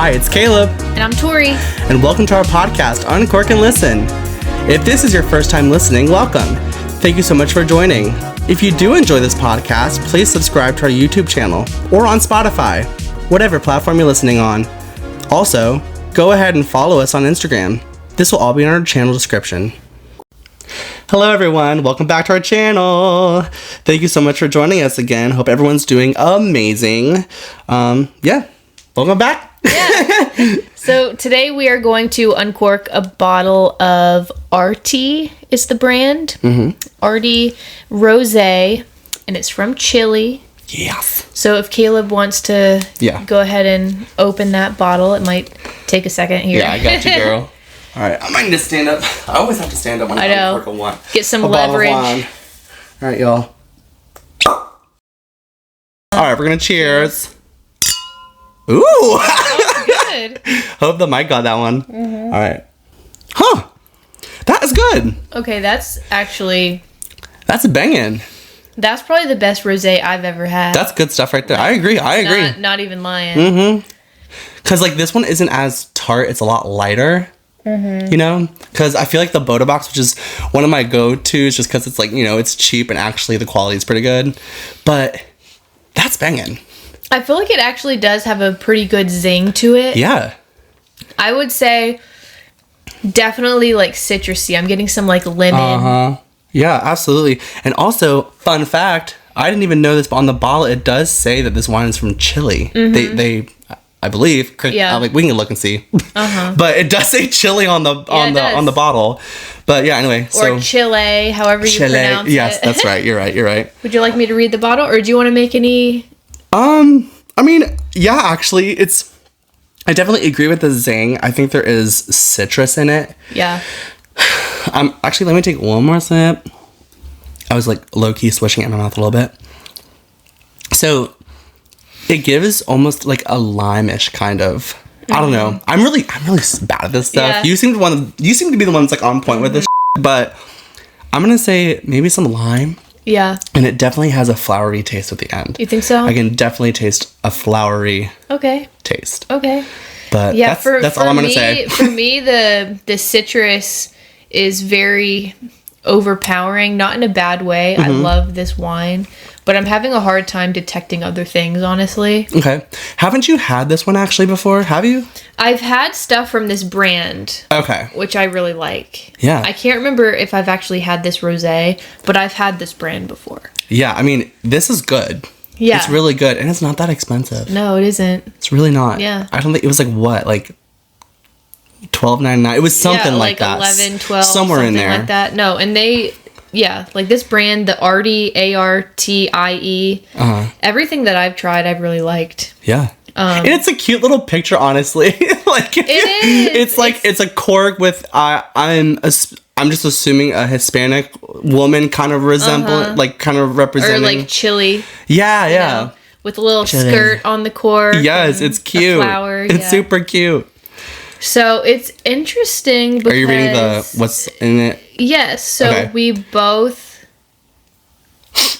Hi, it's Caleb. And I'm Tori. And welcome to our podcast, Uncork and Listen. If this is your first time listening, welcome. Thank you so much for joining. If you do enjoy this podcast, please subscribe to our YouTube channel or on Spotify, whatever platform you're listening on. Also, go ahead and follow us on Instagram. This will all be in our channel description. Hello everyone, welcome back to our channel. Thank you so much for joining us again. Hope everyone's doing amazing. Welcome back. Yeah. So today we are going to uncork a bottle of RT is the brand. RT Rosé, and it's from Chile. Yes. So if Caleb wants to go ahead and open that bottle, it might take a second here. Yeah, I got you, girl. All right, I might need to stand up. I always have to stand up when I uncork a wine. Get some leverage. All right, y'all. All right, we're gonna cheers. Ooh. Oh, good. Hope the mic got that one. All right. Huh. That is good. Okay, that's a banging. That's probably the best rosé I've ever had. That's good stuff right there. I agree. Not even lying. Because like this one isn't as tart. It's a lot lighter. You know? Because I feel like the Boda Box, which is one of my go-tos, just because it's like, you know, it's cheap and actually the quality is pretty good. But that's banging. I feel like it actually does have a pretty good zing to it. Yeah. I would say definitely like citrusy. I'm getting some like lemon. Yeah, absolutely. And also, fun fact, I didn't even know this, but on the bottle it does say that this wine is from Chile. They I believe. Yeah. Like, we can look and see. But it does say Chile on the bottle. But yeah, anyway. Or Chile, however you pronounce it. Yes, that's right. You're right. Would you like me to read the bottle, or do you want to make any? I mean, yeah, actually, I definitely agree with the zing. I think there is citrus in it. Yeah. Actually, let me take one more sip. I was like low-key swishing it in my mouth a little bit. So it gives almost like a lime-ish kind of. I don't know. I'm really bad at this stuff. Yeah. You seem to be the one that's like on point with this, but I'm gonna say maybe some lime. Yeah. And it definitely has a flowery taste at the end. You think so? I can definitely taste a flowery taste. Okay. But yeah, that's all I'm going to say. For me, the citrus is very overpowering, not in a bad way. I love this wine, but I'm having a hard time detecting other things, honestly. Okay. Haven't you had this one actually before? Have you? I've had stuff from this brand. Okay. Which I really like. Yeah. I can't remember if I've actually had this rosé, but I've had this brand before. Yeah, I mean, this is good. Yeah. It's really good, and it's not that expensive. No, it isn't. It's really not. Yeah. I don't think it was like what? Like $12.99. It was something like that. 11, 12, somewhere in there. Like that. No, and like this brand, the Artie, ARTIE, everything that I've tried, I've really liked. Yeah. And it's a cute little picture, honestly. Like it is. It's a cork with I'm just assuming a Hispanic woman kind of like kind of representing, or like Chile. Yeah. You know, with a little skirt on the cork. Yes, it's cute. A flower. It's super cute. So it's interesting because... Are you reading what's in it? Yes. So we both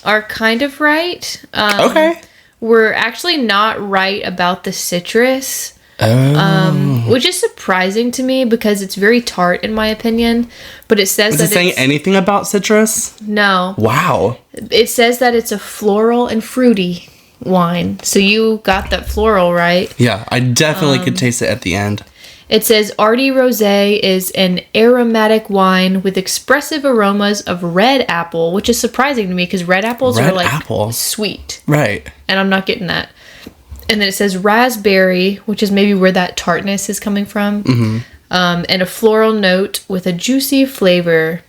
are kind of right. Okay. We're actually not right about the citrus. Which is surprising to me because it's very tart in my opinion. But it says that it's... Is it saying anything about citrus? No. Wow. It says that it's a floral and fruity wine. So you got that floral right. Yeah, I definitely could taste it at the end. It says RT Rosé is an aromatic wine with expressive aromas of red apple, which is surprising to me because red apples are like sweet. Right. And I'm not getting that. And then it says raspberry, which is maybe where that tartness is coming from. And a floral note with a juicy flavor.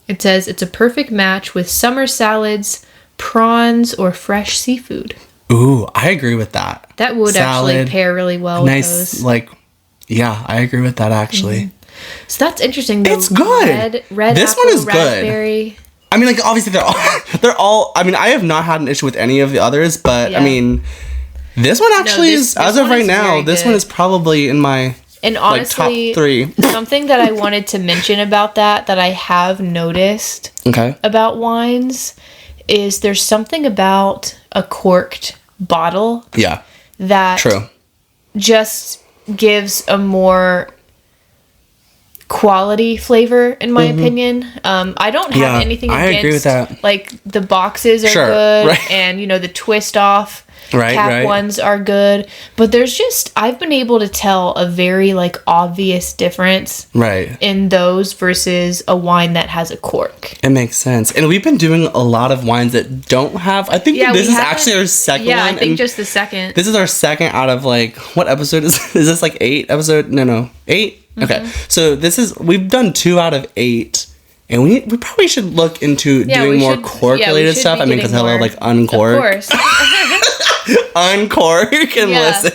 It says it's a perfect match with summer salads, prawns, or fresh seafood. Ooh, I agree with that. That would actually pair really well with those. Yeah, I agree with that actually. So that's interesting. It's good. Red this apple, one is raspberry. Good. I mean, like obviously they're all. I mean, I have not had an issue with any of the others, but I mean, this one actually is as of right now. This one is probably in my honestly top 3. Something that I wanted to mention about that I have noticed about wines is there's something about a corked bottle. Yeah. That True. Just gives a more quality flavor, in my opinion. I don't have anything against. I agree with that. Like, the boxes are good, right. And the twist off cap ones are good, but there's just, I've been able to tell a very like obvious difference in those versus a wine that has a cork. It makes sense. And we've been doing a lot of wines that don't have, I think this is actually our second one. I think just the second. This is our second out of like, what episode is this like 8 episode? No, 8? Okay. So we've done 2 out of 8. And we probably should look into doing more cork related stuff. I mean, because I love like Uncork. Of course. Uncork and listen.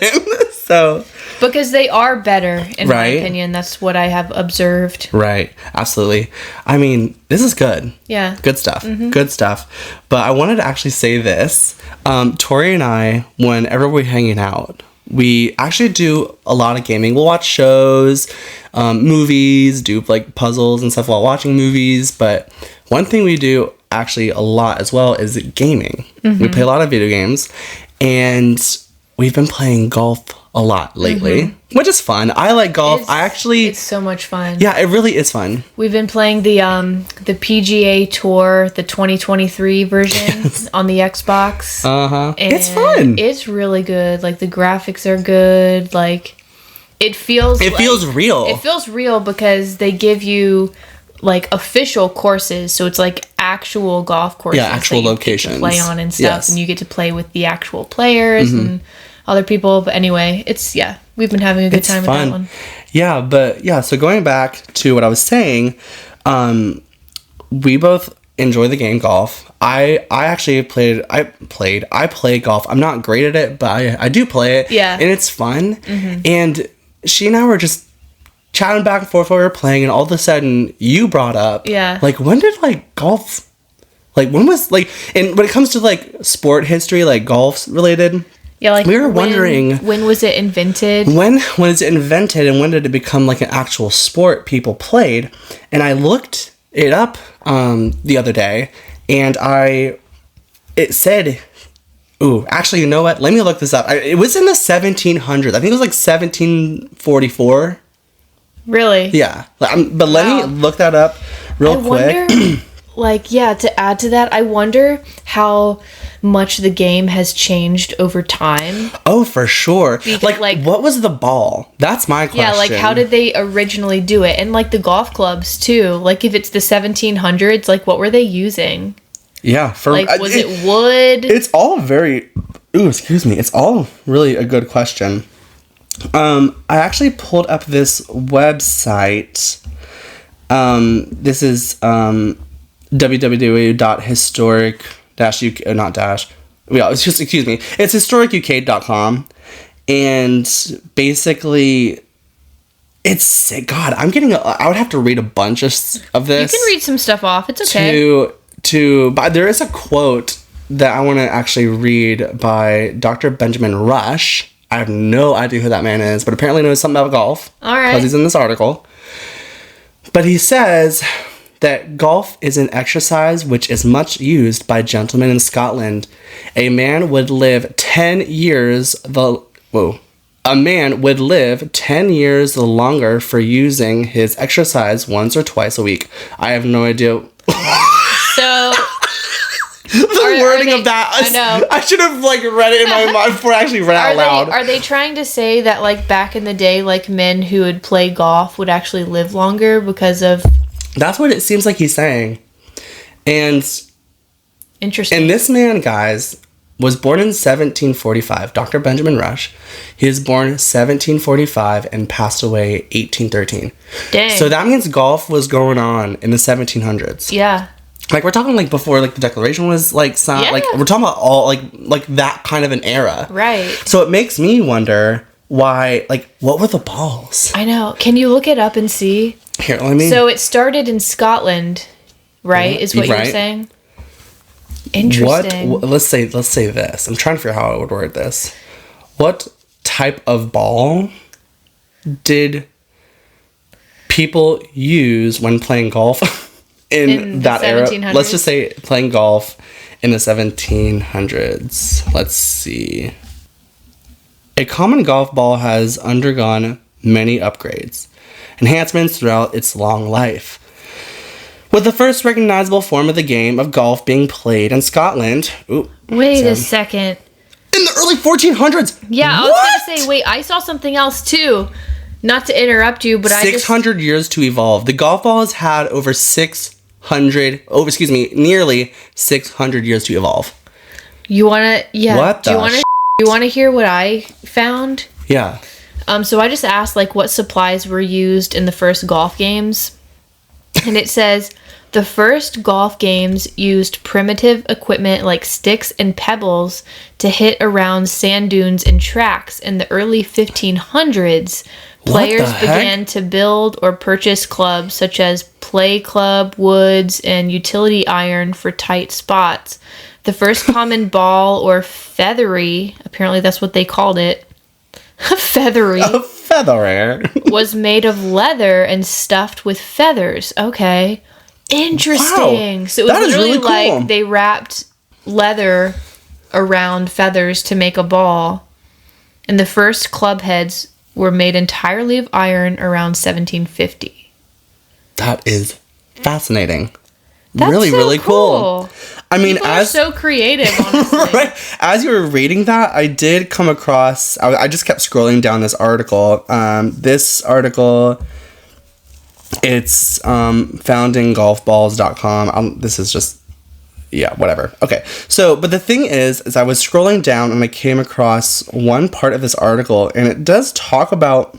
So because they are better, in my opinion. That's what I have observed. Right. Absolutely. I mean, this is good. Yeah. Good stuff. Good stuff. But I wanted to actually say this. Tori and I, whenever we're hanging out, we actually do a lot of gaming. We'll watch shows, movies, do like puzzles and stuff while watching movies. But one thing we do actually a lot as well is gaming. We play a lot of video games, and we've been playing golf a lot lately, which is fun. I like golf. It's so much fun. Yeah, it really is fun. We've been playing the PGA Tour, the 2023 version on the Xbox. It's fun. It's really good. Like, the graphics are good. Like, it feels real. It feels real because they give you like official courses, so it's like actual golf courses. Yeah, actual locations to play on and stuff, and you get to play with the actual players and other people. But anyway, we've been having a good time with that one. Yeah, but so going back to what I was saying, we both enjoy the game golf. I play golf. I'm not great at it, but I do play it. Yeah. And it's fun. And she and I were just chatting back and forth while we were playing, and all of a sudden you brought up like, when did like golf, like when was like, and when it comes to like sport history, like golf's related, like we were wondering when was it invented, when was it invented, and when did it become like an actual sport people played. And I looked it up the other day, and it said, actually, you know what, let me look this up. It was in the 1700s. I think it was like 1744. Really? Yeah. But let me look that up real quick. Wonder, to add to that, I wonder how much the game has changed over time. Oh, for sure. Because, like, what was the ball? That's my question. Yeah, like, how did they originally do it? And, like, the golf clubs, too. Like, if it's the 1700s, like, what were they using? Yeah. Was it wood? It's all very... excuse me. It's all really a good question. I actually pulled up this website. This is www.historic-uk, not dash. Yeah, it's just, excuse me. It's historicuk.com. And basically, it's sick. God, I would have to read a bunch of this. You can read some stuff off. It's okay. But there is a quote that I want to actually read by Dr. Benjamin Rush. I have no idea who that man is, but apparently knows something about golf. All right. Because he's in this article. But he says that golf is an exercise which is much used by gentlemen in Scotland. A man would live 10 years the longer for using his exercise once or twice a week. I have no idea. So... the wording of that. I know. I should have like read it in my mind before I actually read it out loud. Are they trying to say that like back in the day, like men who would play golf would actually live longer because of? That's what it seems like he's saying. And interesting. And this man, guys, was born in 1745. Dr. Benjamin Rush. He was born 1745 and passed away 1813. Dang. So that means golf was going on in the 1700s. Yeah. Like, we're talking, like, before, like, the Declaration was, like, signed. Yeah. Like, we're talking about all, like that kind of an era. Right. So it makes me wonder why, like, what were the balls? I know. Can you look it up and see? Here, let me... So it started in Scotland, right? Is what you're saying? Interesting. Let's say this. I'm trying to figure out how I would word this. What type of ball did people use when playing golf? In that era, let's just say playing golf in the 1700s. Let's see. A common golf ball has undergone many upgrades, enhancements throughout its long life. With the first recognizable form of the game of golf being played in Scotland. Wait a second. In the early 1400s. Yeah, I was going to say, wait, I saw something else too. Not to interrupt you, but 600 years to evolve. The golf ball has had nearly 600 years to evolve. You want to, yeah. What the you want to hear what I found? Yeah. So I just asked, like, what supplies were used in the first golf games. And it says, the first golf games used primitive equipment like sticks and pebbles to hit around sand dunes and tracks. In the early 1500s, players began to build or purchase clubs such as play club, woods, and utility iron for tight spots. The first common ball, or feathery, apparently that's what they called it, feathery, was made of leather and stuffed with feathers. Okay. Interesting. Wow. So it was really cool. Like they wrapped leather around feathers to make a ball. And the first club heads were made entirely of iron around 1750. That is fascinating. That's really cool. I mean, people are so creative, honestly. Right? As you were reading that, I did come across, I just kept scrolling down this article. This article, it's found in golfballs.com. This is just, yeah, whatever. Okay. So, but the thing is I was scrolling down and I came across one part of this article, and it does talk about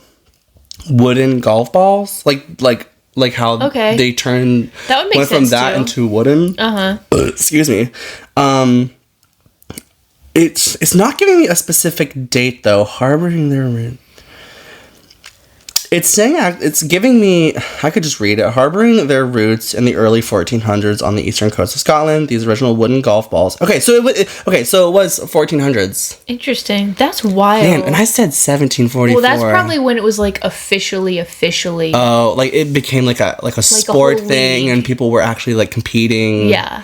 wooden golf balls, like how they went from that into wooden. Excuse me. It's not giving me a specific date though. Harboring their, it's saying, it's giving me, I could just read it. Harboring their roots in the early 1400s on the eastern coast of Scotland, these original wooden golf balls. Okay, so it was 1400s. Interesting. That's wild. Man, and I said 1744. Well, that's probably when it was like officially. Oh, like it became like a sport thing, and people were actually like competing. Yeah.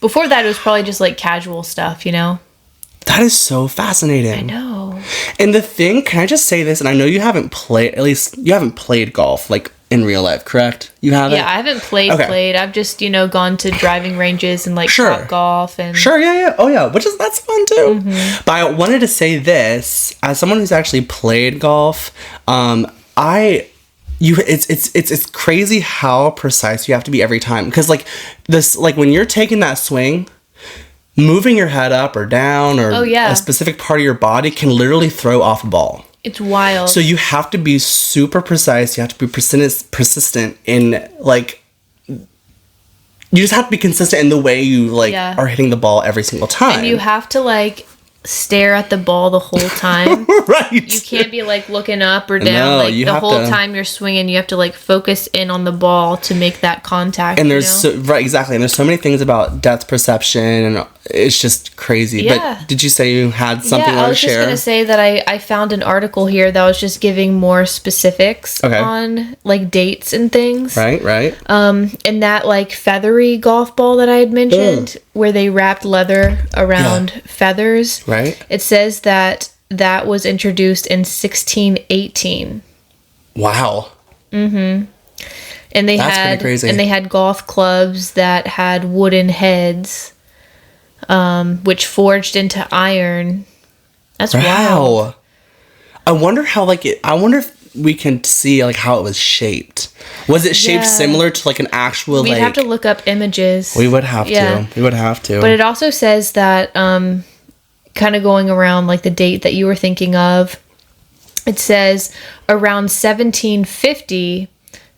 Before that, it was probably just like casual stuff, you know? That is so fascinating. I know. And the thing, can I just say this? And I know you haven't played golf, like, in real life, correct? You haven't? Yeah, I haven't played. I've just, gone to driving ranges and, like, Top Golf and... Sure, yeah. Oh, yeah, that's fun, too. Mm-hmm. But I wanted to say this, as someone who's actually played golf, it's crazy how precise you have to be every time. Because, when you're taking that swing... moving your head up or down or a specific part of your body can literally throw off a ball. It's wild. So you have to be super precise. You have to be persistent in, like... You just have to be consistent in the way you, are hitting the ball every single time. And you have to, stare at the ball the whole time. Right. You can't be, looking up or down. No, the whole time you're swinging, you have to, focus in on the ball to make that contact. And there's exactly. And there's so many things about depth perception, and it's just crazy. Yeah. But did you say you had something to share? I was just going to say that I found an article here that was just giving more specifics on, dates and things. Right. And that, feathery golf ball that I had mentioned, where they wrapped leather around feathers. Right. It says that was introduced in 1618. Wow. Mm-hmm. And that's pretty crazy. And they had golf clubs that had wooden heads, which forged into iron. That's wild. I wonder how I wonder if we can see how it was shaped. Was it shaped similar to an actual? We'd have to look up images. We would have to. We would have to. But it also says that kind of going around the date that you were thinking of, it says around 1750,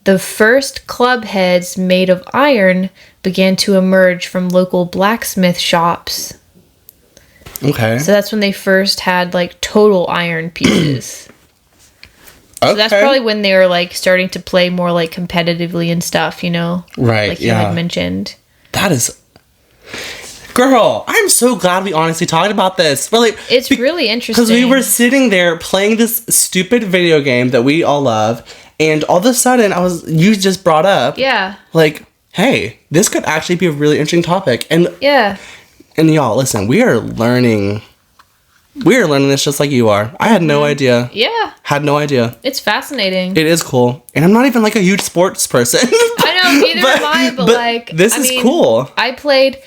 the first club heads made of iron began to emerge from local blacksmith shops. Okay. So that's when they first had total iron pieces. So that's probably when they were starting to play more competitively and stuff, Right. Like you had mentioned. That is... Girl, I'm so glad we honestly talked about this. But it's really interesting. Because we were sitting there playing this stupid video game that we all love, and all of a sudden you just brought up hey, this could actually be a really interesting topic. And and y'all, listen, we are learning We're learning this just like you are. I had no idea. Yeah. Had no idea. It's fascinating. It is cool. And I'm not even like a huge sports person. I know, neither am I, but like... This is cool. I played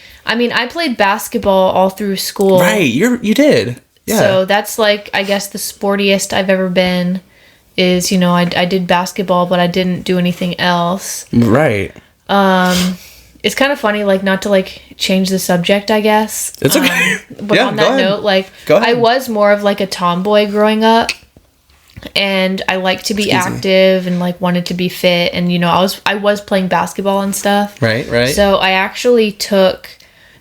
basketball all through school. Right, you did. Yeah. So that's like, I guess, the sportiest I've ever been is, you know, I did basketball, but I didn't do anything else. Right. It's kind of funny, like, not to, like, change the subject, I guess. It's okay. But on that note, like, I was more of, like, a tomboy growing up. And I like to be active and, like, wanted to be fit. And, you know, I was playing basketball and stuff. Right. So I actually took...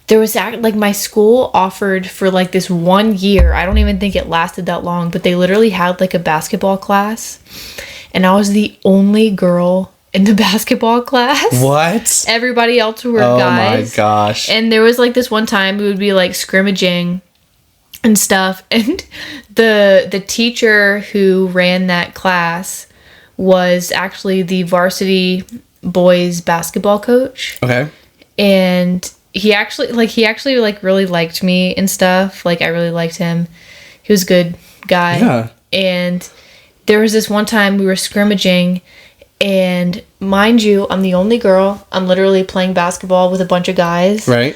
There was, like, my school offered for, like, this 1 year. I don't even think it lasted that long. But they literally had, like, a basketball class. And I was the only girl in the basketball class. What? Everybody else were guys. Oh my gosh. And there was like this one time we would be like scrimmaging and stuff, and the teacher who ran that class was actually the varsity boys basketball coach. Okay. And he actually really liked me and stuff. Like, I really liked him. He was a good guy. Yeah. And there was this one time we were scrimmaging. And mind you, I'm the only girl. I'm literally playing basketball with a bunch of guys. Right.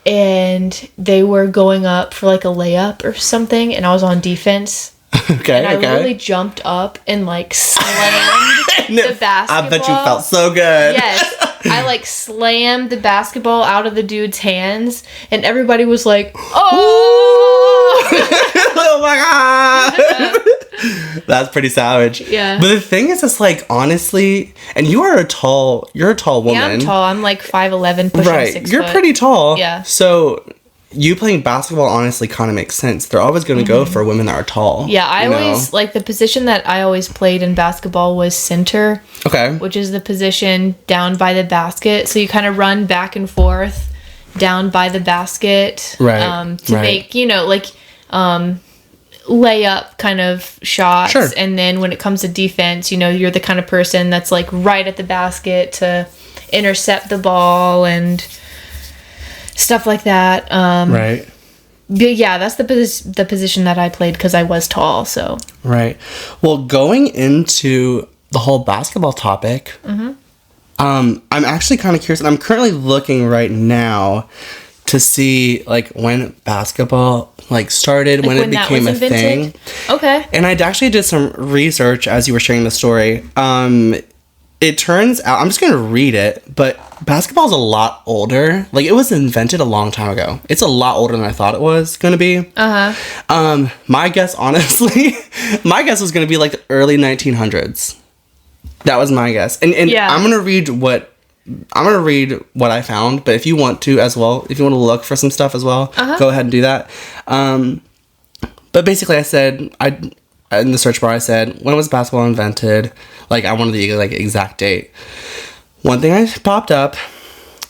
And they were going up for like a layup or something. And I was on defense. Okay. And I literally jumped up and like slammed the basketball. I bet you felt so good. Yes. I like slammed the basketball out of the dude's hands. And everybody was like, oh! Oh my God. That's pretty savage. Yeah. But the thing is, it's like, honestly, and you're a tall woman. Yeah, I'm tall. I'm like 5'11", pushing 6 You're foot. pretty tall. Yeah. So you playing basketball honestly kind of makes sense. They're always going to go for women that are tall. Yeah, I always, like, the position that I always played in basketball was center. Okay. Which is the position down by the basket. So you kind of run back and forth down by the basket. Right. To make, you know, like, layup kind of shots. Sure. And then when it comes to defense, you know, you're the kind of person that's like right at the basket to intercept the ball and stuff like that. Right. But yeah, that's the position that I played because I was tall. So right. Well, going into the whole basketball topic, I'm actually kind of curious, and I'm currently looking right now to see like when basketball like started, like when it became a thing. Okay. And I actually did some research as you were sharing the story. It turns out, I'm just going to read it, but basketball is a lot older. Like, it was invented a long time ago. It's a lot older than I thought it was going to be. My guess, honestly, my guess was going to be like the early 1900s. That was my guess. And yeah. I'm going to read what I found, but if you want to as well, if you want to look for some stuff as well, go ahead and do that. But basically I said, in the search bar I said, when was basketball invented? Like, I wanted the like exact date. One thing I popped up,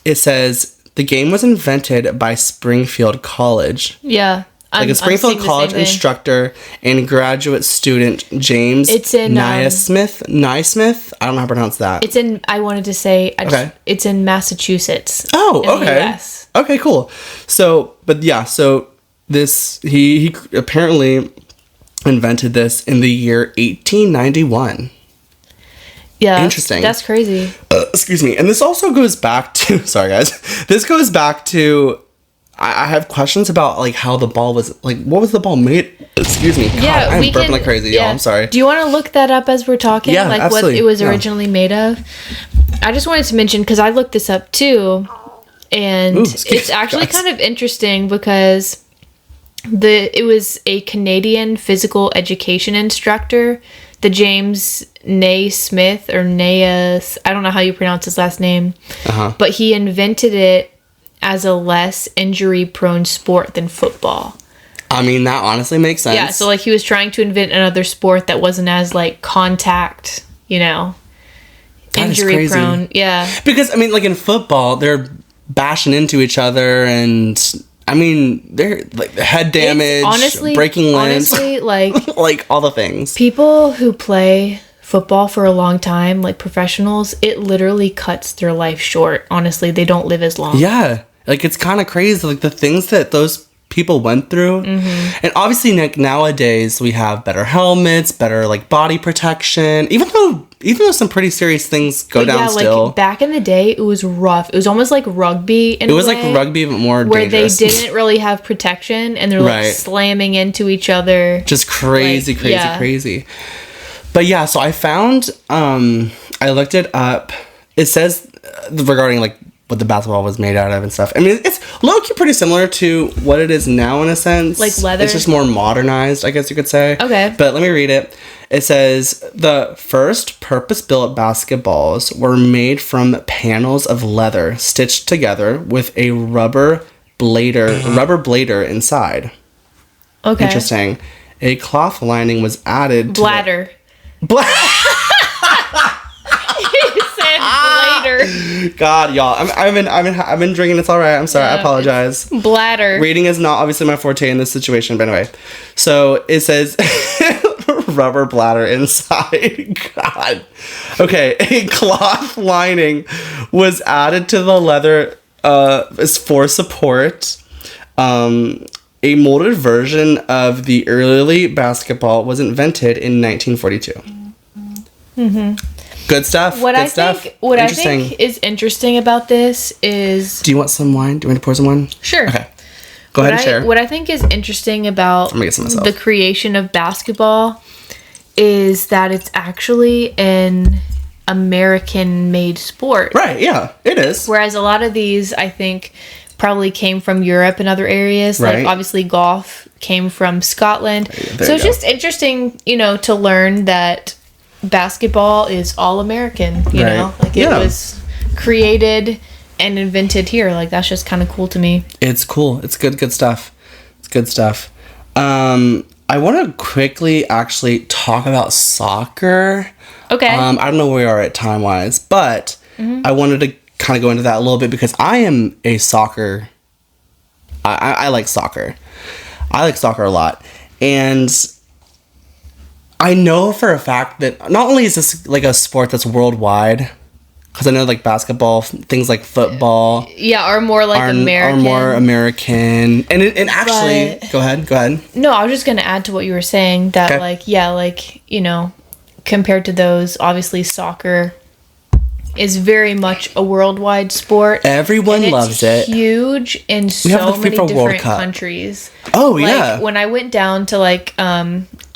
it says the game was invented by Springfield College. Yeah. Like a Springfield College instructor and graduate student James Naismith. I don't know how to pronounce that. It's in, I wanted to say, it's in Massachusetts. Oh, okay. Okay, cool. So, but yeah, so this, he apparently invented this in the year 1891. Yeah. Interesting. That's crazy. Excuse me. And this also goes back to, sorry guys, this goes back to, I have questions about like how the ball was, like what was the ball made? Excuse me. God, yeah, I'm burping like crazy, y'all. I'm sorry. Do you want to look that up as we're talking? Yeah, like absolutely. What it was originally made of? I just wanted to mention, because I looked this up too, and it's actually kind of interesting because it was a Canadian physical education instructor, the James Naismith or Naismith, I don't know how you pronounce his last name, but he invented it as a less injury-prone sport than football. I mean, that honestly makes sense. Yeah, so like he was trying to invent another sport that wasn't as like contact, you know, injury-prone. Yeah. Because, I mean, like in football, they're bashing into each other and... I mean, they're like head damage, breaking limbs, like like all the things. People who play football for a long time, like professionals, it literally cuts their life short. Honestly, they don't live as long. Yeah, like it's kind of crazy. Like the things that those people went through. And obviously like nowadays we have better helmets, better like body protection, even though some pretty serious things go down still. Like back in the day it was rough. It was almost like rugby in a way. It was like rugby but more where dangerous. They didn't really have protection and they're like slamming into each other. Just crazy. But yeah, so I found I looked it up. It says regarding like what the basketball was made out of and stuff. I mean, it's low-key pretty similar to what it is now in a sense. Like leather? It's just more modernized, I guess you could say. Okay. But let me read it. It says, the first purpose-built basketballs were made from panels of leather stitched together with a rubber blader inside. Okay. Interesting. A cloth lining was added to Bladder. God, y'all, I've been drinking. It's all right. I'm sorry. I apologize. Bladder. Reading is not obviously my forte in this situation, but anyway. So it says rubber bladder inside. God. Okay, a cloth lining was added to the leather for support. A molded version of the early basketball was invented in 1942. Good stuff. What I think is interesting about this is... Do you want some wine? Do you want me to pour some wine? Sure. Okay. Go ahead and share. What I think is interesting about the creation of basketball is that it's actually an American-made sport. Right, yeah. It is. Whereas a lot of these, I think, probably came from Europe and other areas. Right. Like, obviously, golf came from Scotland. So it's just interesting, to learn that basketball is all American, you know? Like, it was created and invented here. Like, that's just kind of cool to me. It's cool. It's good stuff. It's good stuff. I want to quickly actually talk about soccer. Okay. I don't know where we are at time-wise, but I wanted to kind of go into that a little bit because I am a soccer... I like soccer. I like soccer a lot. And... I know for a fact that not only is this like a sport that's worldwide, because I know like basketball, things like football, are more like American. Are more American, and actually, go ahead. No, I was just gonna add to what you were saying that compared to those, obviously soccer is very much a worldwide sport. Everyone loves it. Huge in so many different countries. Oh yeah. When I went down to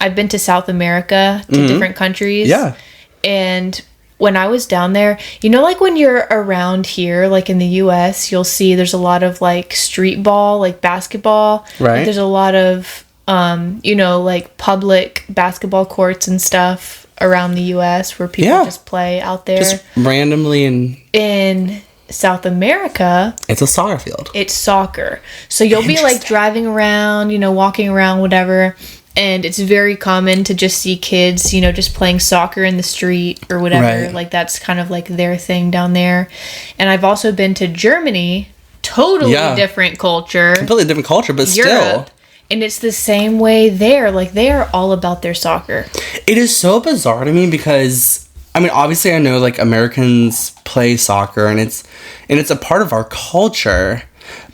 I've been to South America to different countries. Yeah. And when I was down there, when you're around here, like in the US, you'll see there's a lot of like street ball, like basketball. Right. Like, there's a lot of like public basketball courts and stuff around the US where people just play out there. Just randomly in South America, it's a soccer field. It's soccer. So you'll be like driving around, walking around, whatever. And it's very common to just see kids, just playing soccer in the street or whatever. Right. Like, that's kind of like their thing down there. And I've also been to Germany. Totally different culture. Completely different culture, but Europe, still. And it's the same way there. Like, they are all about their soccer. It is so bizarre to me because, I mean, obviously I know, like, Americans play soccer and it's a part of our culture.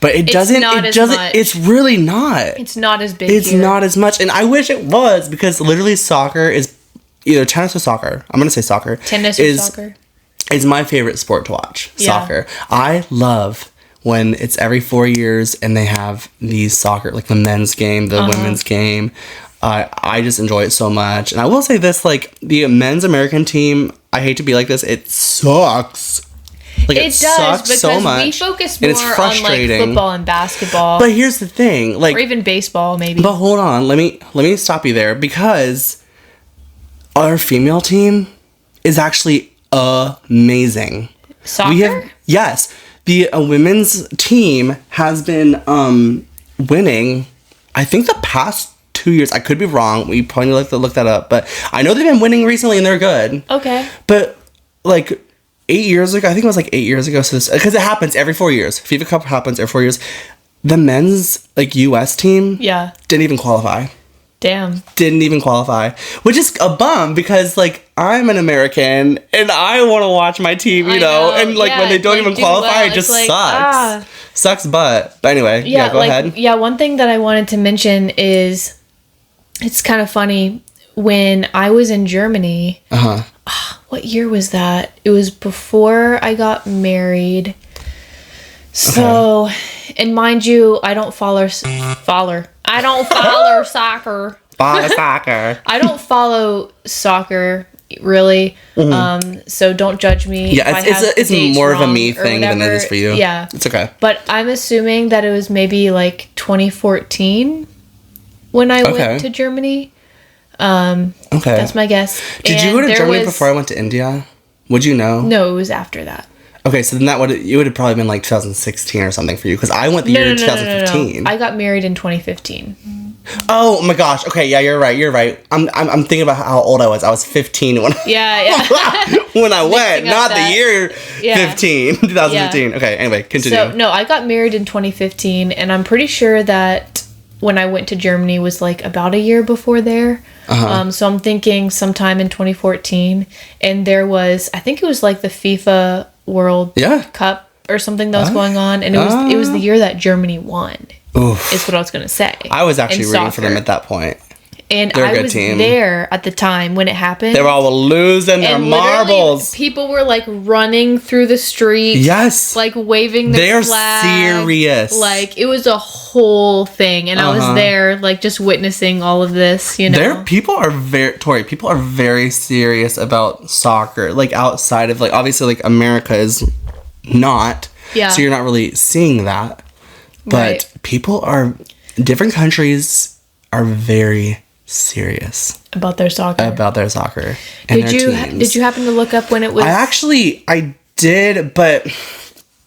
But it's really not. It's not as big. It's not as much. And I wish it was, because literally soccer is either tennis or soccer. I'm going to say soccer. Tennis or soccer. Is my favorite sport to watch. Yeah. Soccer. I love when it's every 4 years and they have these soccer, like the men's game, the women's game. I just enjoy it so much. And I will say this, like, the men's American team, I hate to be like this, it sucks. Like, it does, because so much, we focus more on like football and basketball. But here's the thing, like, or even baseball, maybe. But hold on, let me stop you there, because our female team is actually amazing. Soccer? Yes, the women's team has been winning. I think the past 2 years. I could be wrong. We probably need to look that up, but I know they've been winning recently and they're good. Okay. But like 8 years ago, I think it was like 8 years ago. So because it happens every 4 years. FIFA Cup happens every 4 years. The men's like U.S. team, didn't even qualify. Damn. Didn't even qualify, which is a bum because like I'm an American and I want to watch my team, you know, and like when they don't even qualify, well. It just like, sucks. Sucks butt. But anyway, yeah, go ahead. Yeah, one thing that I wanted to mention is it's kind of funny when I was in Germany. What year was that? It was before I got married. So, and mind you, I don't follow soccer. I don't follow soccer. I don't follow soccer really. So don't judge me. Yeah, it's more of a me thing than it is for you. Yeah, it's okay. But I'm assuming that it was maybe like 2014 when I went to Germany. That's my guess. Did you go to Germany before I went to India? Would you know? No, it was after that. Okay, so then it would have probably been like 2016 or something for you because I went the year 2015. No. I got married in 2015. Oh my gosh. Okay, yeah, you're right. I'm thinking about how old I was. I was 15 when when I went, not the year 2015. Yeah. Okay, anyway, continue. So, no, I got married in 2015 and I'm pretty sure that when I went to Germany was like about a year before there. So I'm thinking sometime in 2014 and there was, I think it was like the FIFA World Cup or something that was going on, and it was the year that Germany won. Oof. Is what I was going to say. I was actually rooting for them at that point. And I was there at the time when it happened. They were all losing their marbles. People were like running through the streets. Yes. Like waving their flag. They're serious. Like it was a whole thing. And I was there like just witnessing all of this, you know. People are very serious about soccer. Like outside of like, obviously like America is not. Yeah. So you're not really seeing that. But different countries are very serious about their soccer. And did you happen to look up when it was? I did, but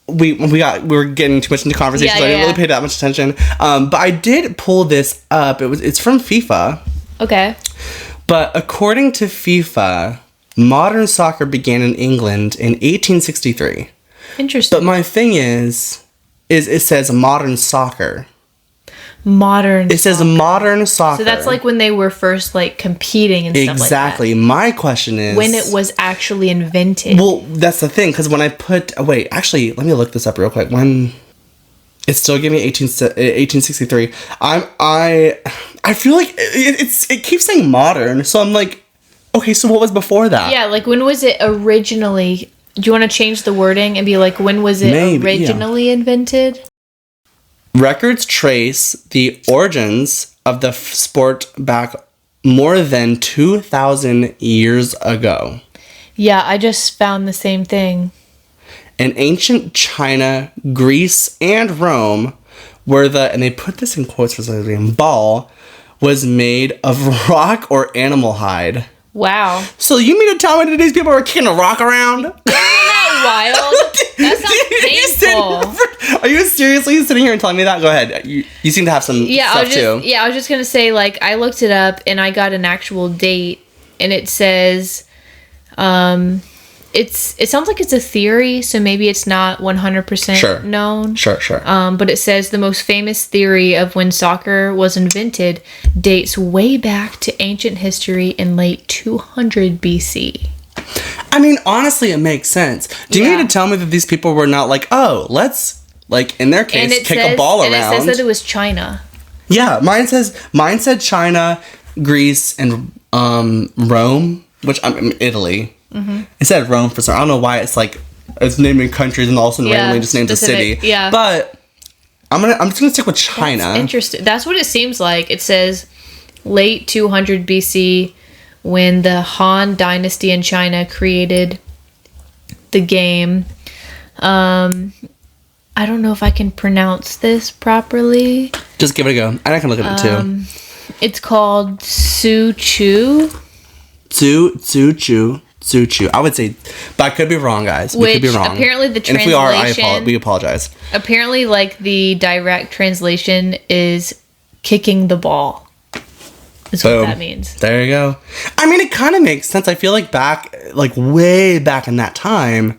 we were getting too much into conversation, so I didn't really pay that much attention. But I did pull this up. It's from FIFA. Okay. But according to FIFA, modern soccer began in England in 1863. Interesting. But my thing is it says modern soccer. It says modern soccer. So that's like when they were first like competing and stuff like that. Exactly. My question is when it was actually invented. Well, that's the thing, because when I actually, let me look this up real quick. When it's still giving me 1863. I feel like it keeps saying modern, so I'm like, okay, so what was before that? Yeah, like when was it originally? Do you want to change the wording and be like, when was it originally invented? Records trace the origins of the sport back more than 2,000 years ago. Yeah, I just found the same thing. In ancient China, Greece, and Rome, and they put this in quotes for some reason, ball was made of rock or animal hide. Wow. So you mean to tell me that these people were kicking a rock around? Isn't that wild? That sounds painful. Are you seriously sitting here and telling me that? Go ahead. You seem to have some stuff too. Yeah, I was just going to say, like, I looked it up and I got an actual date and it says, it sounds like it's a theory, so maybe it's not 100% known. Sure. But it says the most famous theory of when soccer was invented dates way back to ancient history in late 200 BC. I mean, honestly, it makes sense. Do you mean to tell me that these people were not like, oh, let's, like, in their case, kick a ball around? And it says that it was China. Yeah, mine said China, Greece, and Rome, which I'm Italy. Mm-hmm. It said Rome for some. I don't know why it's naming countries and all of a sudden randomly just names a city. Yeah. But I'm just gonna stick with China. That's interesting. That's what it seems like. It says late 200 BC when the Han Dynasty in China created the game. I don't know if I can pronounce this properly. Just give it a go. And I can look at it too. It's called Tzu-Chu. Tzu-Chu. I would say, but I could be wrong, guys. We could be wrong. Apparently the translation... And if we are, we apologize. Apparently, like, the direct translation is kicking the ball. Is what that means. There you go. I mean, it kind of makes sense. I feel like way back in that time,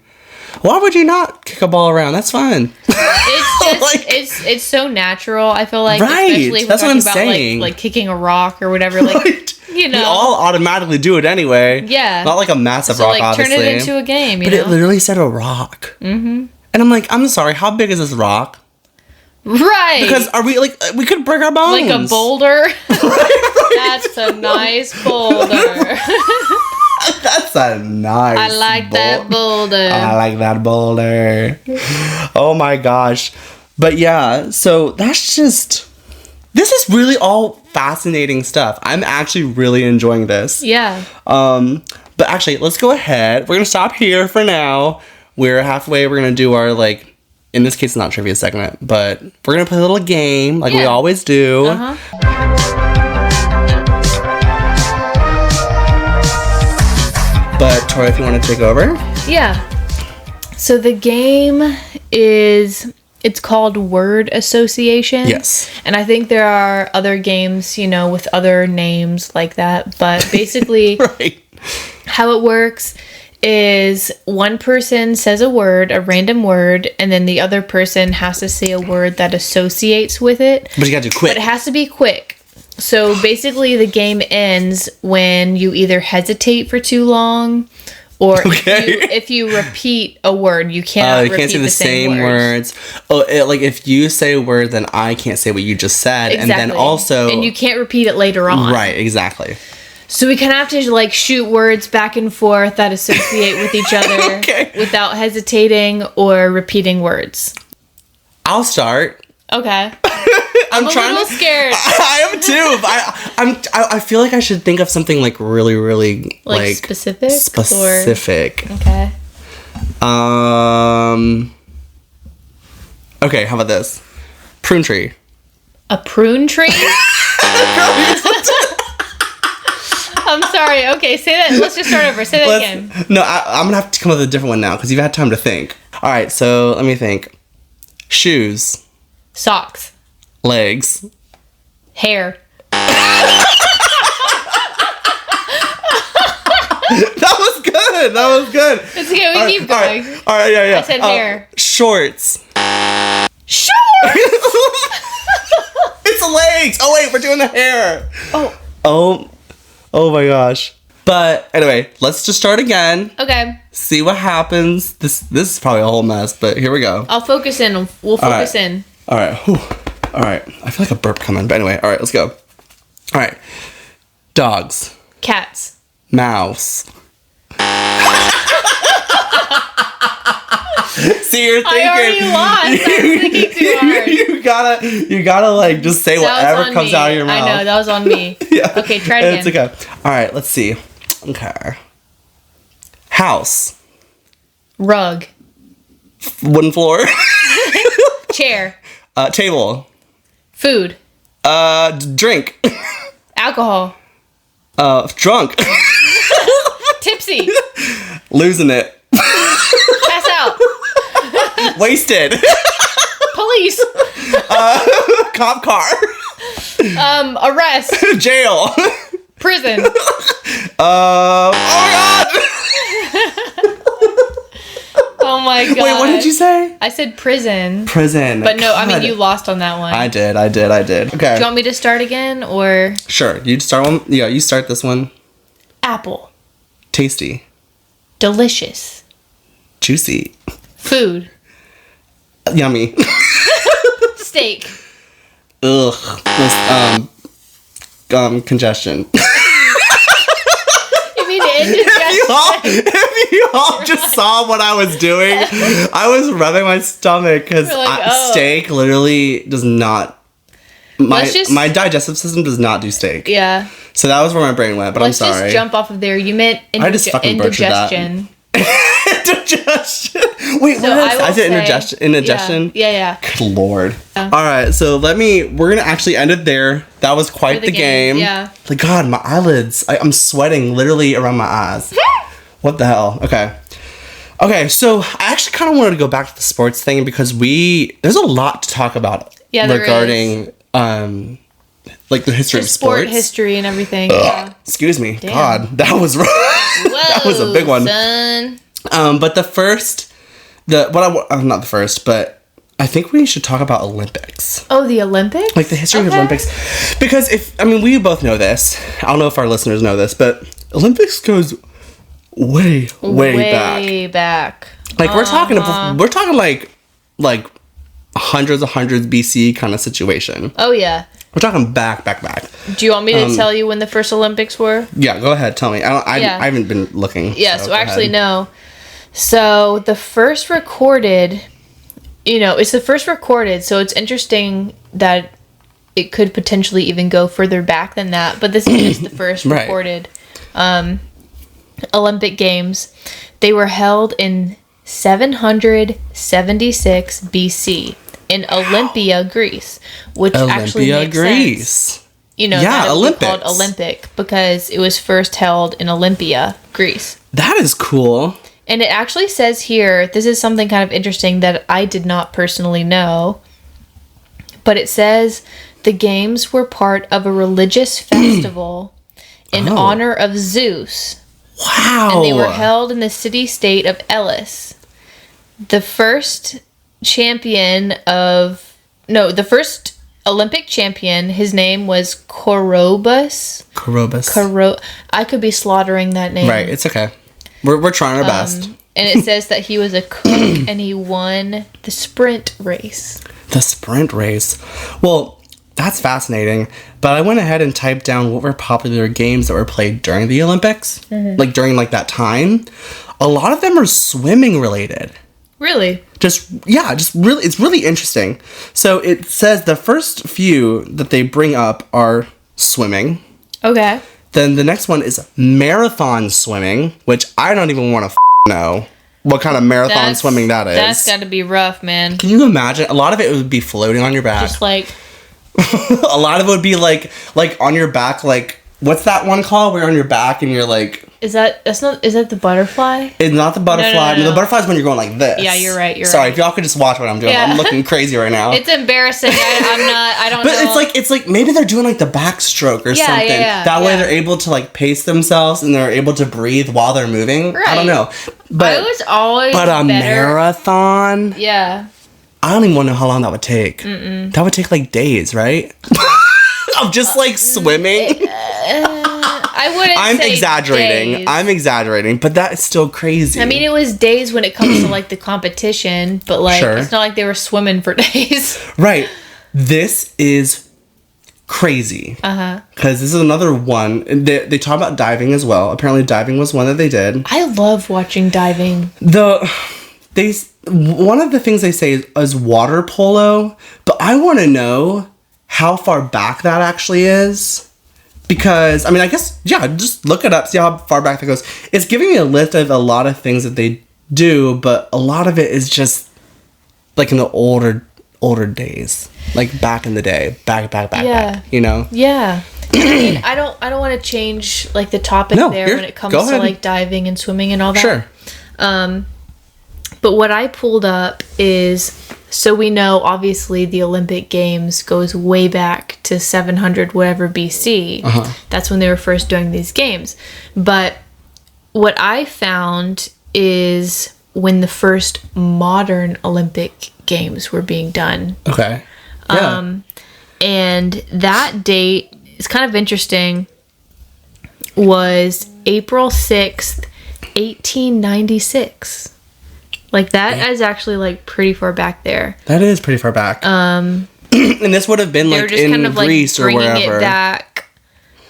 why would you not kick a ball around? That's fun. It's just Like- it's so natural. I feel like, Right. especially if That's we're what I'm talking about saying. like kicking a rock or whatever. Like Right. you know, We all automatically do it anyway. Yeah. Not like a massive so rock, like obviously. turn it into a game. You but know, it literally said a rock. Mm-hmm. And I'm like, I'm sorry, how big is this rock? right? Because are we like, we could break our bones. like a boulder. That's a nice boulder. That's a nice I like that boulder. I like that boulder. Oh my gosh. But yeah, so that's just... This is really all fascinating stuff. I'm actually really enjoying this. Yeah. But actually, let's go ahead. We're going to stop here for now. We're halfway. We're going to do our, like... In this case, not trivia segment, but we're going to play a little game like we Yeah. always do. Uh-huh. But Tori, if you want to take over. Yeah. So the game is, it's called Word Association. Yes. And I think there are other games, you know, with other names like that. But basically, Right. how it works is one person says a word, a random word, and then the other person has to say a word that associates with it. But you got to do quick. But it has to be quick. So basically, the game ends when you either hesitate for too long, or if you repeat a word, you cannot You repeat can't say the same words. Like if you say a word, then I can't say what you just said, Exactly. and then also and you can't repeat it later on. right, exactly. So we kind of have to like shoot words back and forth that associate with each other Okay. without hesitating or repeating words. I'll start. Okay. I'm a little scared. I am too. But I feel like I should think of something like really like specific. Specific. Or... Okay. Okay. How about this? Prune tree. A prune tree? I'm sorry. Okay, say that. Let's just start over. Say that again. No, I'm gonna have to come up with a different one now because you've had time to think. All right, so let me think. Shoes, Socks. legs, Hair. That was good. That was good. It's okay. We keep going. All right, yeah. I said hair. Shorts. Shorts. It's legs. Oh wait, we're doing the hair. Oh my gosh. But anyway, let's just start again. Okay. See what happens. This is probably a whole mess, but here we go. I'll focus in. We'll focus in. All right. Whew. All right. I feel like a burp coming, but anyway. All right, let's go. All right. Dogs. Cats. Mouse. See, you're thinking. I already lost. I was thinking too hard. You gotta like just say whatever comes out of your mouth. I know, that was on me. Yeah. Okay, try it again. It's okay. All right, let's see. Okay. House. Rug. Wooden floor. Chair. Table. Food. Drink. Alcohol. Drunk. Tipsy. Losing it. Pass out. Wasted. Police. Cop car. Arrest. Jail. Prison. Oh my god. Oh my god. Wait, what did you say? I said prison. Prison. But no, I mean, God. you lost on that one. I did. Okay. Do you want me to start again, or? Sure. You start one. Yeah, you start this one. Apple. Tasty. Delicious. Juicy. Food. Yummy. Steak. Ugh. Congestion. You mean indigestion? If you all just saw what I was doing, I was rubbing my stomach because You're like, oh. steak literally does not. My digestive system does not do steak. Yeah. So that was where my brain went, but Let's I'm sorry. just jump off of there. You meant I just fucking butchered that. indigestion. Indigestion. Wait, So what else? I said say- indigestion. Yeah. Good lord. Yeah. All right, so we're gonna actually end it there. That was quite For the game. Yeah. Like God, my eyelids. I'm sweating literally around my eyes. What the hell? Okay, so I actually kind of wanted to go back to the sports thing because there's a lot to talk about regarding like the history of Sport sports. history and everything. Yeah. Excuse me. Damn. God, that was rough. That was a big one. Son. But not the first, but I I think we should talk about Olympics. Oh, the Olympics? Like the history of Olympics. Because we both know this. I don't know if our listeners know this, but Olympics goes way back. Like we're talking like hundreds BC kind of situation. Oh yeah. We're talking back. Do you want me to tell you when the first Olympics were? Yeah, go ahead. Tell me. I haven't been looking. Yeah, so actually no. So the first recorded, it's the first recorded, so it's interesting that it could potentially even go further back than that, but this is just the first recorded Olympic Games. They were held in 776 BC in Olympia, Greece, which actually makes sense. That Olympics. Called Olympic because it was first held in Olympia, Greece. That is cool. And it actually says here, this is something kind of interesting that I did not personally know, but it says the games were part of a religious festival in honor of Zeus. Wow. And they were held in the city-state of Elis. The first Olympic champion, his name was Korobus. I could be slaughtering that name. Right, it's okay. We're trying our best. And it says that he was a cook and he won the sprint race. The sprint race. Well, that's fascinating. But I went ahead and typed down what were popular games that were played during the Olympics. Mm-hmm. Like during that time. A lot of them are swimming related. Really? It's really interesting. So it says the first few that they bring up are swimming. Okay. Then the next one is marathon swimming, which I don't even want to know what kind of marathon swimming that is. That's got to be rough, man. Can you imagine? A lot of it would be floating on your back. Just like... A lot of it would be like on your back, like... What's that one called where you're on your back and you're like... Is that the butterfly? It's not the butterfly. No, the butterfly's when you're going like this. Yeah, you're right. Sorry, if y'all could just watch what I'm doing. Yeah. I'm looking crazy right now. It's embarrassing. I don't know. But it's like maybe they're doing like the backstroke or something. Yeah, that way they're able to like pace themselves and they're able to breathe while they're moving. Right. I don't know. But I was always a marathon? Yeah. I don't even want to know how long that would take. Mm-mm. That would take like days, right? Of just like swimming. I'm exaggerating, but that is still crazy. I mean, it was days when it comes to like the competition, but like It's not like they were swimming for days. Right. This is crazy. Because this is another one. They talk about diving as well. Apparently, diving was one that they did. I love watching diving. One of the things they say is water polo, but I want to know how far back that actually is. Because, I guess, just look it up, see how far back that goes. It's giving me a list of a lot of things that they do, but a lot of it is just, like, in the older days. Like, back in the day. Back, you know? Yeah. I don't want to change, like, the topic when it comes to, like, diving and swimming and all that. Sure. But what I pulled up is... So we know, obviously, the Olympic Games goes way back to 700 whatever BC. That's when they were first doing these games. But what I found is when the first modern Olympic Games were being done. Okay. Yeah. And that date is kind of interesting. Was April 6th, 1896. Like, that is actually, like, pretty far back there. That is pretty far back. And this would have been, like, in kind of, Greece or wherever. Bringing it back.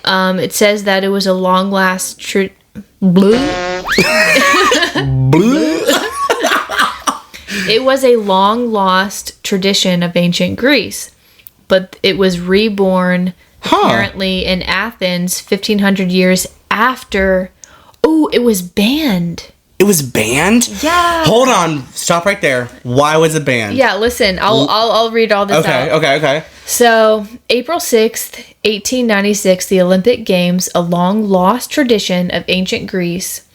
It says that it was a long-last... It was a long-lost tradition of ancient Greece. But it was reborn, apparently, in Athens 1,500 years after... Oh, it was banned. It was banned? Yeah. Hold on. Stop right there. Why was it banned? Yeah, listen. I'll read all this out. Okay. So, April 6th, 1896, the Olympic Games, a long-lost tradition of ancient Greece,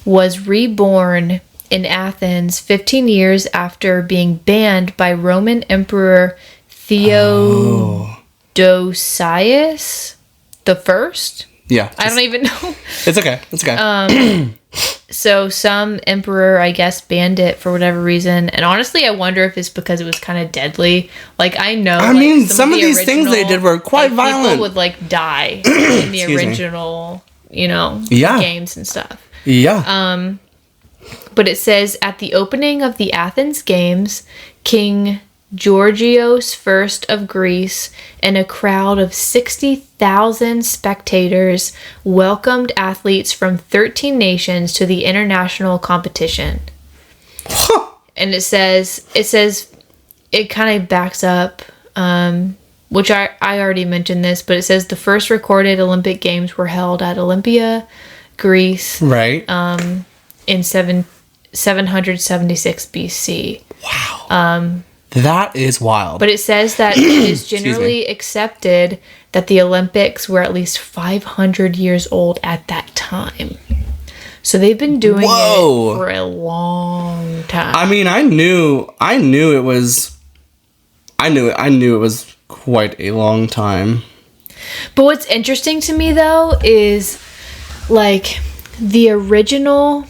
was reborn in Athens 15 years after being banned by Roman Emperor Theodosius the First. Yeah. I don't even know. It's okay. It's okay. So some emperor, I guess, banned it for whatever reason. And honestly, I wonder if it's because it was kind of deadly. Like, I know. I mean, some of these things they did were quite violent. People would, like, die in the original, games and stuff. Yeah. But it says, at the opening of the Athens Games, King Georgios I of Greece and a crowd of 60,000 spectators welcomed athletes from 13 nations to the international competition. And it says it kind of backs up, which I already mentioned this, but it says the first recorded Olympic Games were held at Olympia, Greece, right, in 776 BC. Wow. That is wild. But it says that it is generally accepted that the Olympics were at least 500 years old at that time. So they've been doing it for a long time. I mean, I knew it was quite a long time. But what's interesting to me though is like the original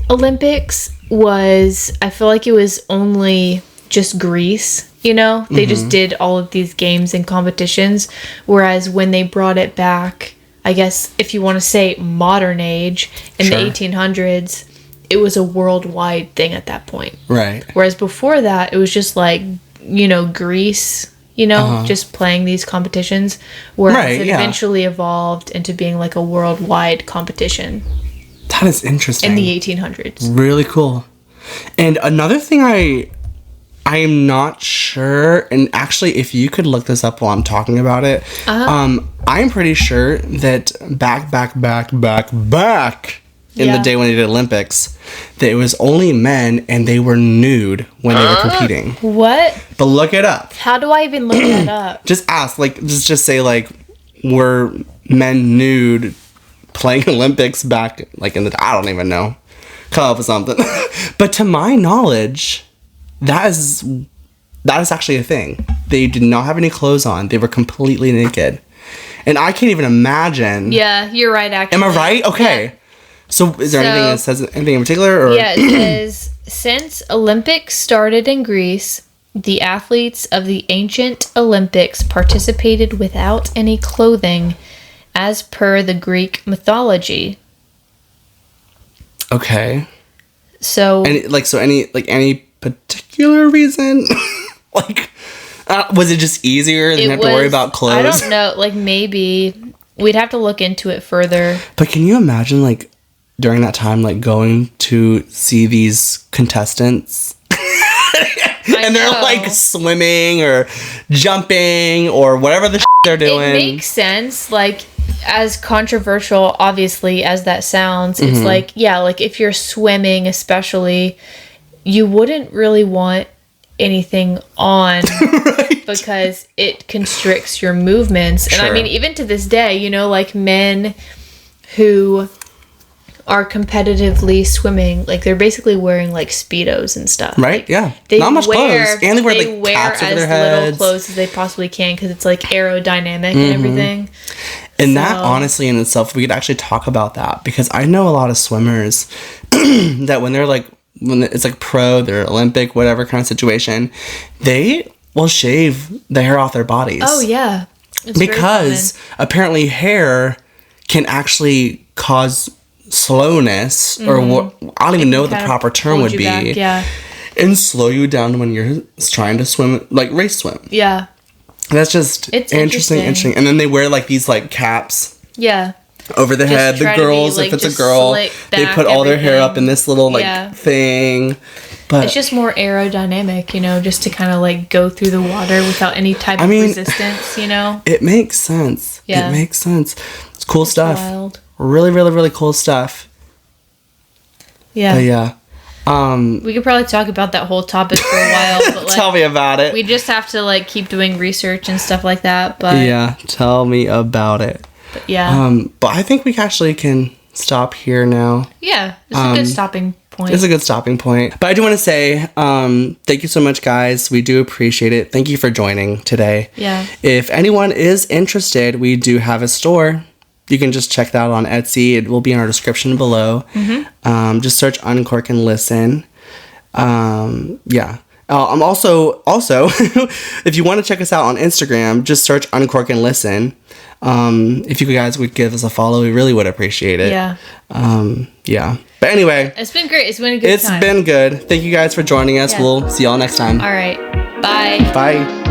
Olympics was, I feel like it was only just Greece, they just did all of these games and competitions, whereas when they brought it back, I guess if you want to say modern age in the 1800s, it was a worldwide thing at that point, right? Whereas before that it was just like Greece, just playing these competitions, whereas it eventually evolved into being like a worldwide competition. That is interesting. In the 1800s. Really cool. And another thing I am not sure, and actually if you could look this up while I'm talking about it, I'm pretty sure that back in the day when they did Olympics, that it was only men and they were nude when they were competing. What? But look it up. How do I even look that up? Just ask, like, just say, like, were men nude playing Olympics back, like, in the, I don't even know. Come up with something. But to my knowledge, that is actually a thing. They did not have any clothes on. They were completely naked. And I can't even imagine. Yeah, you're right, actually. Am I right? Okay. Yeah. So is there anything that says anything in particular? Or? Yeah, it says, since Olympics started in Greece, the athletes of the ancient Olympics participated without any clothing, as per the Greek mythology. Okay. So any particular reason? Like, was it just easier than have to worry about clothes? I don't know. Like, maybe we'd have to look into it further. But can you imagine, like, during that time, like, going to see these contestants? And they're, like, swimming or jumping or whatever the they're doing. It makes sense. Like, as controversial, obviously, as that sounds, it's like, yeah, like, if you're swimming especially, you wouldn't really want anything on right. because it constricts your movements. And I mean, even to this day, like, men who are competitively swimming, like, they're basically wearing, like, Speedos and stuff. Right, like, yeah. Not much clothes. And they wear like, caps over their heads. as little clothes as they possibly can because it's, like, aerodynamic and everything. And that, honestly, in itself, we could actually talk about that. Because I know a lot of swimmers that when they're, like, when it's, like, pro, they're Olympic, whatever kind of situation, they will shave the hair off their bodies. Oh, yeah. It's because apparently hair can actually cause slowness, or what, I don't even know what the proper term would be. Back, yeah. And slow you down when you're trying to swim, like race swim. Yeah. That's just interesting. And then they wear, like, these, like, caps. Yeah. Over their head. The girls, if it's a girl, they put all their hair up in this little, like, thing. But it's just more aerodynamic, just to kind of, like, go through the water without any type of resistance, It makes sense. Yeah. It makes sense. It's cool stuff. Wild. Really, really, really cool stuff. Yeah. But yeah. We could probably talk about that whole topic for a while. But, like, tell me about it. We just have to, like, keep doing research and stuff like that. But yeah, tell me about it. But yeah. But I think we actually can stop here now. Yeah, it's a good stopping point. It's a good stopping point. But I do want to say thank you so much, guys. We do appreciate it. Thank you for joining today. Yeah. If anyone is interested, we do have a store. you can just check that out on Etsy. It will be in our description below. Just search Uncork and Listen. Yeah. I'm also if you want to check us out on Instagram, just search Uncork and Listen. If you guys would give us a follow, we really would appreciate it. Yeah. Yeah. But anyway, It's been great. It's been a good time. It's been good. Thank you guys for joining us. Yeah. We'll see y'all next time. All right. Bye. Bye.